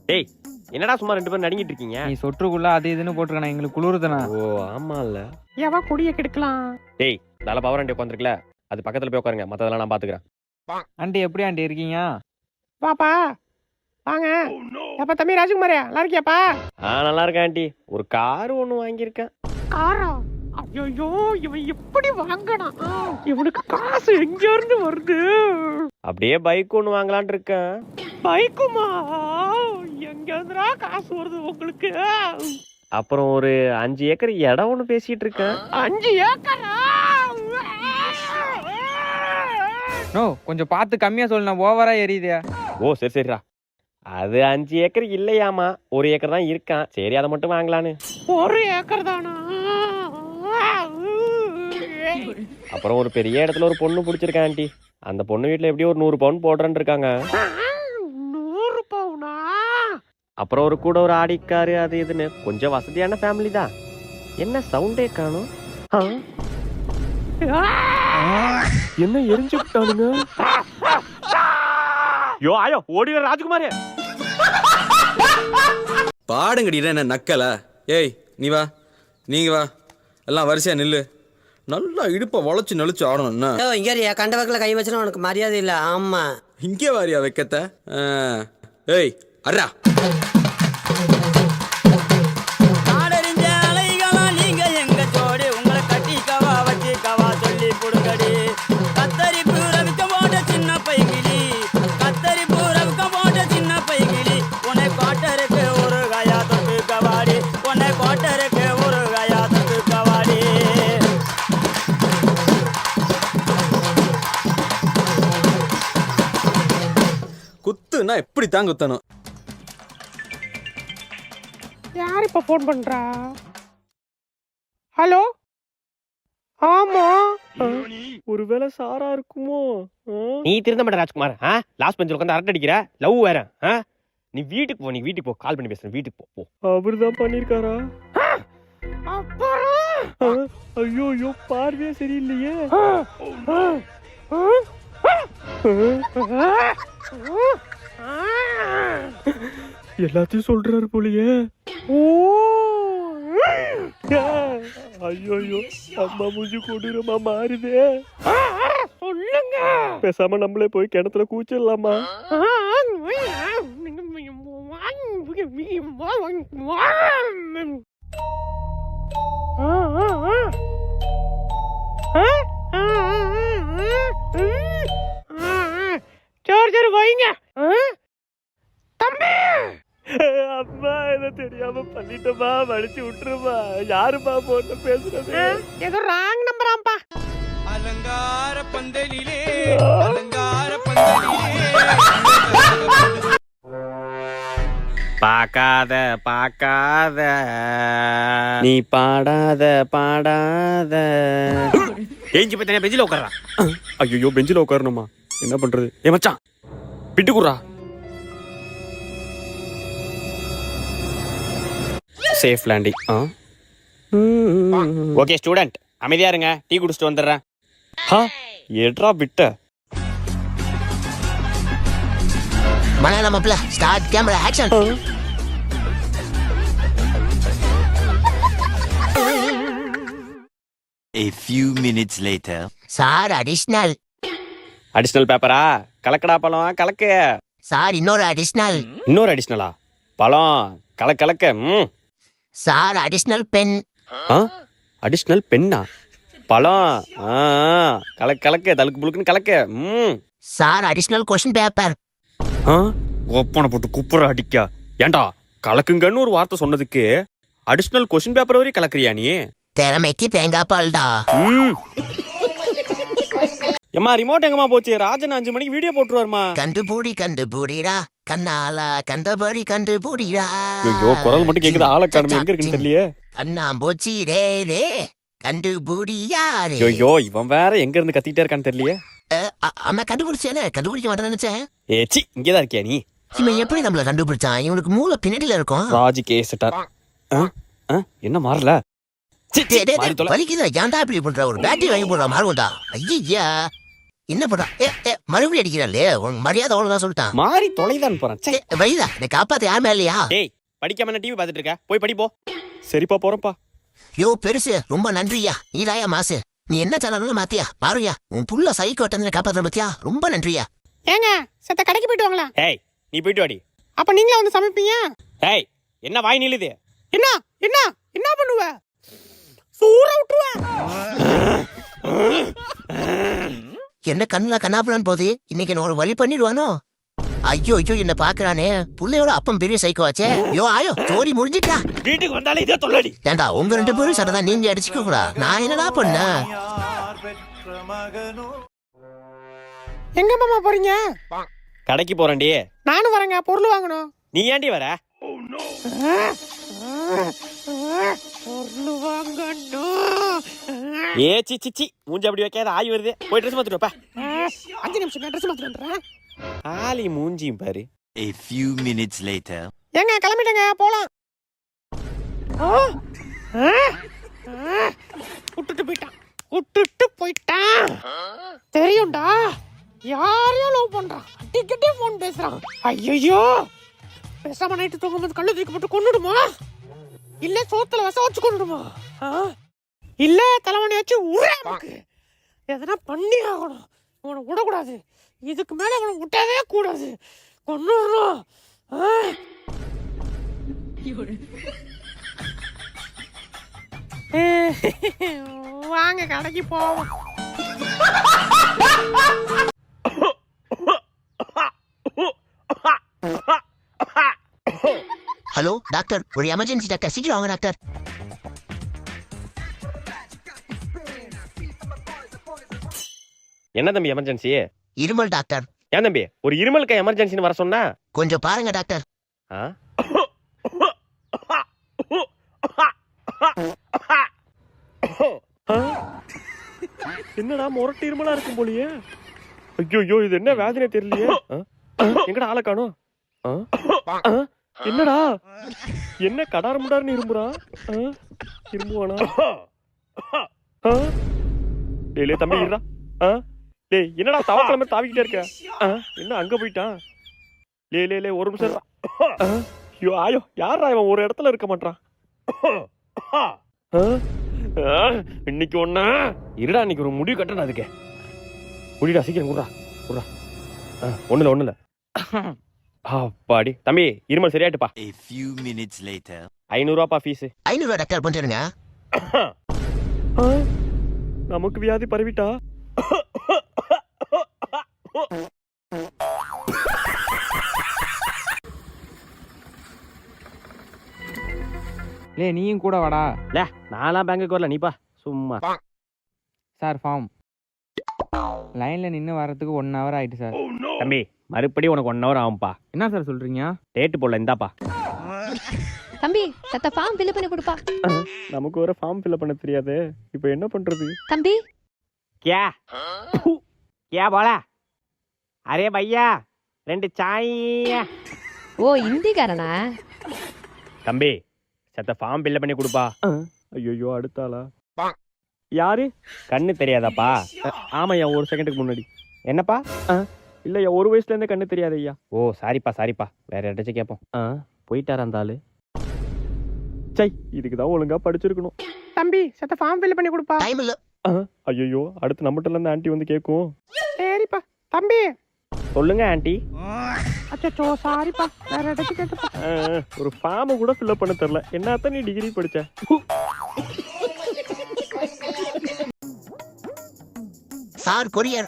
டேய் என்னடா சும்மா 2 பேரும் நடுங்கிட்டு இருக்கீங்க? நீ சொற்றுக்குள்ள அது இதுன்னு போட்டிருக்கா எங்களுக்கு குளிருதுண்ணா. ஓ ஆமா இல்ல. எவ குடிய கெடுக்கலாம். டேய் நல்ல பவர் ஆண்டி உட்காந்துருக்கல, அது பக்கத்துல போய் உட்காருங்க, மத்ததெல்லாம் நான் பாத்துக்கிறேன். ஆண்டி எப்படி ஆண்டி இருக்கீங்க? பாப்பா வாங்க. அப்பா தம்பி ராஜ்குமாரே நல்லா இருக்கியாப்பா? நல்லா இருக்கேன் ஆண்டி. ஒரு கார் ஒண்ணு வாங்கியிருக்கேன். காரா? ஐயோ இவன் எப்படி வாங்கணும்? இவனுக்கு காசு எங்க இருந்து வருது? அப்படியே பைக் ஒண்ணு வாங்கலான் இருக்கேன். பைக்குமா? எங்க இருந்துடா காசு வருது உங்களுக்கு? அப்புறம் ஒரு 5 ஏக்கர் இடம் ஒண்ணு பேசிட்டு இருக்கேன். 5 ஏக்கரா? நோ கொஞ்சம் பார்த்து கம்மியா சொல்லுண்ணா, ஓவரா எரியுதே. ஓ சரி சரிடா. அது 5 ஏக்கர் இல்லையாமா, 1 ஏக்கர் தான் இருக்கான். சரி அதை மட்டும் வாங்கலான்னு. 1 ஏக்கர் தானா? அப்புறம் ஒரு பெரிய இடத்துல ஒரு பொண்ணு பிடிச்சிருக்கேன் ஆண்டி. அந்த பொண்ணு வீட்டுல எப்படியும் ஒரு 100 பவுன் போடுறேன்னு இருக்காங்க. 100 பவுனா? அப்புறம் ஒரு கூட ஒரு ஆடிக்காரு அது இதுன்னு கொஞ்சம் வசதியான ஃபேமிலி தான். என்ன சவுண்டே காணும்? என்ன எரிஞ்சு விட்டானுங்க? யோ ஆயோ ஓடிவ ராஜ்குமாரே. பாடுங்கடிடா என்ன நக்கல. ஏய் நீ வா, நீங்க வா, எல்லாம் வரிசையா நில்லு. நல்லா இடுப்பை வளைச்சு நெளிச்சு ஆடணும்னா இங்கே கண்ட வக்கில் கை வச்சுனா உனக்கு மரியாதை இல்லை. ஆமா இங்கே வாரியா வைக்கத்த. ஏய் அர்ரா குத்துனா எப்படி தான் குத்தணும்? யார் இப்ப போன் பண்றா? ஹலோ ஆமா. ஒருவேளை சாரா இருக்குமோ? நீ திருந்த மாட்ட ராஜ்குமார். லாஸ்ட் பெஞ்சில் உட்காந்து அரட்டை அடிக்கிற லவ் வேற. நீ வீட்டுக்கு போ, நீ வீட்டுக்கு போ, கால் பண்ணி பேசுறேன். வீட்டுக்கு போ. அவரு தான் பண்ணிருக்காரா? ஐயோ ஐயோ பார்வையே சரியில்லையே. எல்லாத்தையும் சொல்றாரு போலியே. ஐயோ ஐயோ அம்மா மூஞ்சி கொடூரமா மாறுதே. சொல்லுங்க. பேசாம நம்மளே போய் கிணத்துல கூச்சிடலாமா? சரி சரி வைங்க. தம்பி அம்மா இதை தெரியாம பண்ணிட்டோமா, வலிச்சு விட்டுருமா. யாருமா போட்டு பேசுறது? ஏதோ ராங் நம்பராம்பா. அலங்கார பந்தலிலே அலங்கார பந்தலிலே பாக்காத பாக்காத நீ பாடாத பாடாத. ஏஞ்சி போய் தனியா பெஞ்சில உட்கார்றா. ஐயோ பெஞ்சில உட்காரணுமா? என்ன பண்றது? ஏ மச்சான் பிட்டுக்குறா. Safe landing. ஓகே ஸ்டூடெண்ட் அமைதியா இருங்க, டீ குடிச்சிட்டு வந்துடுறேன். ஏட்ரா விட்ட மலையாளம் மாப்பிள்ள. Start camera action. A few minutes later. Sir additional. Additional பேப்பரா? கலக்கடா பழம் கலக்க. சார் இன்னொரு அடிஷனல். இன்னொரு அடிஷனலா? பழம் கலக்க. Sir additional pen. அடிஷனல் பென்னா? பழம் கலக்க தலுக்கு புழுக்குன்னு கலக்க. Sir additional question paper. ஒப்பனை போட்டு குப்புற அடிக்கா. ஏண்டா கலக்குங்கன்னு ஒரு வார்த்தை சொன்னதுக்கு அடிஷனல் கொஸ்டின் பேப்பர் வரையும் கலக்குறியா நீ? திறமைக்கு தேங்காய் பால்டா. ஏமா ரிமோட் எங்கம்மா போச்சு? ராஜன் 5 மணிக்கு வீடியோ போட்டுருவாருமா. கண்டுபூடிடா கண்ணாலா கண்டபடி கண்டுபூடிடா. ஐயோ குரல் மட்டும் கேக்குது, ஆளை காணுமே எங்க இருக்குன்னு தெரியலையே. அண்ணா போச்சு ரே ரே கண்டுபூடியாரே. ஐயோ இவன் வேற எங்க இருந்து கத்திட்டே இருக்கான்னு தெரியலையே. அம்மா கண்டுபிடிச்சேனே, கண்டுபிடிக்க மாட்டேன்னு நினைச்சேன். ஏச்சி இங்கேதான் இருக்கியா நீ? இவன் எப்படி நம்மள கண்டுபிடிச்சான்? இவனுக்கு மூளை பின்னாடில இருக்கும். ராஜி கேசிட்டார். என்ன மாறல? வலிக்குதா? ஏன்டா இப்படி பண்ற? ஒரு பேட்டரி வாங்கி போடுற மாறுண்டா. ஐயா என்ன பண்றா? மறுபடியும் அடிக்கிறாளே, உன் மரியாதை அவ்வளவுதான் சொல்லிட்டான். மாறி தொலைதான் போறான். ச்சே. வழிதா என்னை காப்பாத்த யாருமே இல்லையா? டேய் படிக்காம என்ன டிவி பார்த்துட்டு இருக்க? போய் படிப்போ. சரிப்பா போறப்பா. யோ பெருசு, ரொம்ப நன்றியா. நீதாயா மாசு. நீ என்ன சேனல்னு மாத்தியா பாருயா. உன் புள்ள சைக்கோ காப்பாத்த பத்தியா, ரொம்ப நன்றியா. ஏங்க செத்த கடைக்கு போயிட்டு வாங்களா? ஏய் நீ போயிட்டு வாடி. அப்ப நீங்களே வந்து சமைப்பீங்க? ஏய் என்ன வாய் நிலுது? என்ன என்ன என்ன பண்ணுவ? சூற விட்டுருவ. என்ன கண்ணுல கண்ணாப்புலான்னு போகுது. இன்னைக்கு என்ன ஒரு வழி பண்ணிடுவானோ? ஐயோ ஐயோ என்ன பாக்குறானே. புள்ளையோட அப்பம் பெரிய சைக்கோ ஆச்சே. யோ ஆயோ சோரி முடிஞ்சிட்டா. வீட்டுக்கு வந்தாலே இதே தொல்லடி. ஏண்டா உங்க 2 பேரும் சட்டதான் நீங்க அடிச்சுக்க கூடா. நான் என்னடா பண்ண? எங்க மாமா போறீங்க? கடைக்கு போறேன்டி. நானும் வரேங்க, பொருள் வாங்கணும். நீ ஏன்டி வர? பொருள் வாங்கணும். ஏ சி சி சி மூஞ்சி அப்படி வைக்காத, ஆய் வருது. போய் ட்ரெஸ் மாத்திட்டு வாப்பா. 5 நிமிஷம் ட்ரெஸ் மாத்திட்டு வந்துறேன். ஆலி மூஞ்சியும் பாரு. A few minutes later. ஏங்க கிளம்பிட்டேங்க, போலாம். விட்டுட்டு போயிட்டான். தெரியும்டா, யாரையோ லவ் பண்றான். அடிக்கடி போன் பேசுறான். ஐயோ பேசாம நைட்டு தூங்கும்போது கல்லு தூக்கி போட்டு கொன்னுடுமா, இல்ல சோத்துல வச வச்சு கொன்னுடுமா, இல்ல தலைவணி வச்சு உரக்கு எதனா பண்ணி ஆகணும். அவனை விடக்கூடாது. இதுக்கு மேல அவனை விட்டவே கூடாது. கொன்னுடுறோம். வாங்க கடைக்கு போவோம். ஹலோ டாக்டர், ஒரு எமர்ஜென்சி டாக்டர், சீக்கிரம் வாங்க டாக்டர். என்ன தம்பி எமர்ஜென்சி? இருமல் டாக்டர். ஏன் தம்பி ஒரு இருமலுக்கு எமர்ஜென்சின்னு வர சொன்னா? கொஞ்சம் பாருங்க டாக்டர். என்னடா முரட்டு இருமலா இருக்கும் போலியே. ஐயோ இது என்ன வேதனை தெரியலையே. எங்கடா ஆளை காணோம்? என்னடா என்ன கடார முடாருன்னு இரும்புறா? இரும்புவானா? டேய் தம்பி இருடா. டேய் என்னடா தவக்கிழமை தாவிக்கிட்டே இருக்க? என்ன அங்க போயிட்டான்? லே ஒரு நிமிஷம். ஐயோ ஆயோ யாரா இவன் ஒரு இடத்துல இருக்க மாட்டான்? இன்னைக்கு ஒண்ணு இருடா. இன்னைக்கு ஒரு முடிவு கட்டணும். அதுக்கு முடிடா, சீக்கிரம் குடுறா. ஒண்ணுல அப்பாடி தம்பி இருமல் சரியாட்டுப்பா. A few minutes later. 500 ரூபாப்பா ஃபீஸ். 500 டாக்டர் பண்ணிருங்க. நமக்கு வியாதி பரவிட்டா. லே நீயும் கூட வாடா. நான்லாம் பேங்குக்கு வரல, நீப்பா சும்மா. Sir form. லைன்ல நின்று வரதுக்கு 1 hour ஆயிட்டு சார். தம்பி மறுபடியும் உனக்கு 1 hour ஆகும்பா. என்ன சார் சொல்றீங்க? டேட்டு போடல, இந்தாப்பா. தம்பி சத்த ஃபார்ம் ஃபில் பண்ணி கொடுப்பா. நமக்கு ஒரு ஃபார்ம் ஃபில் பண்ண தெரியாது. இப்போ என்ன பண்றது? தம்பி क्या बोला? अरे भैया 2 चाय. ஓ இந்திக்காரனா? தம்பி சத்த ஃபார்ம் ஃபில் பண்ணி கொடுப்பா. ஐயோ அடுத்தாளா? யாரு? கண்ணு தெரியாதாப்பா? ஆமாய்யா, 1 செகண்டுக்கு முன்னாடி. என்னப்பா? இல்லையா, 1 வயசுல இருந்தே கண்ணு தெரியாது ஐயா. ஓ சாரிப்பா. வேற யாராச்சும் கேட்போம். போயிட்டாரா அந்த ஆளு? சை, இதுக்குதான் ஒழுங்கா படிச்சிருக்கணும். தம்பி செத்த ஃபார்ம் ஃபில் பண்ணி கொடுப்பா. டைம் இல்ல. ஐயோ அடுத்து நம்மகிட்ட இருந்து ஆண்டி வந்து கேட்கும். சரிப்பா. தம்பி சொல்லுங்க ஆண்டி. அச்சோ சாரிப்பா, வேற ஏதாச்சும் கேட்டுப்பா. ஒரு ஃபார்ம் கூட ஃபில் பண்ண தெரியல. என்னத்தான் நீ டிகிரி படிச்ச? Sir courier.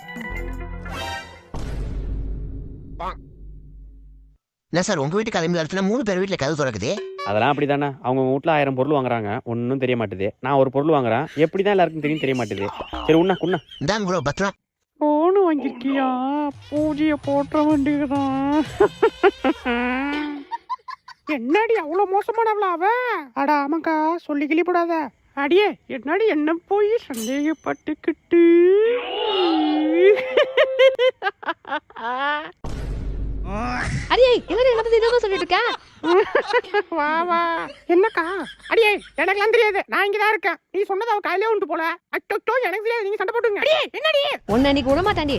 என்ன சார் உங்க வீட்டு கிளம்பி இடத்துல 3 பேர் வீட்டுல கதவு திறக்குது? அதெல்லாம் அப்படிதானே. அவங்க வீட்டுல 1000 பொருள் வாங்குறாங்க, ஒன்னும் தெரிய மாட்டுது. நான் ஒரு பொருள் வாங்குறேன், எப்படிதான் எல்லாருக்கும் தெரியும் தெரிய மாட்டுது. சரி உண்ணா குண்ணா. இந்தாங்க ப்ரோ பத்திரம். போனு வாங்கிருக்கியா? பூஜைய போட்ட வேண்டியதுதான். என்னடி அவ்வளவு மோசமானவளா அவ? அட ஆமாக்கா, சொல்லி கிளிப்படாத. அடியே என்னடி என்ன போய் சந்தேகப்பட்டுக்கிட்டு. அடியே என்னடி எல்லாத்தையும் இதுவும் சொல்லிட்டு இருக்க? வா வா. என்னக்கா? அடியே எனக்குலாம் தெரியாது, நான் இங்கதான் இருக்கேன். நீ சொன்னது அவ கையிலே உண்டு போல. அச்சோ எனக்கு தெரியாது, நீங்க சண்டை போட்டுங்க. அடியே என்னடி? உன்னை இன்னைக்கு விட மாட்டாண்டி.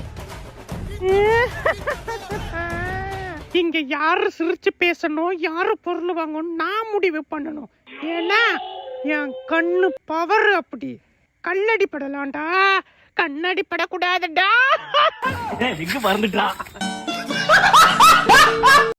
இங்க யாரு சிரிச்சு பேசணும், யாரு பொருள் வாங்கணும் நான் முடிவு பண்ணணும். ஏன்னா என் கண்ணு பவர் அப்படி. கல்லடி படலாம்டா, கண்ணடி படக்கூடாதுடா. மறந்துட்டா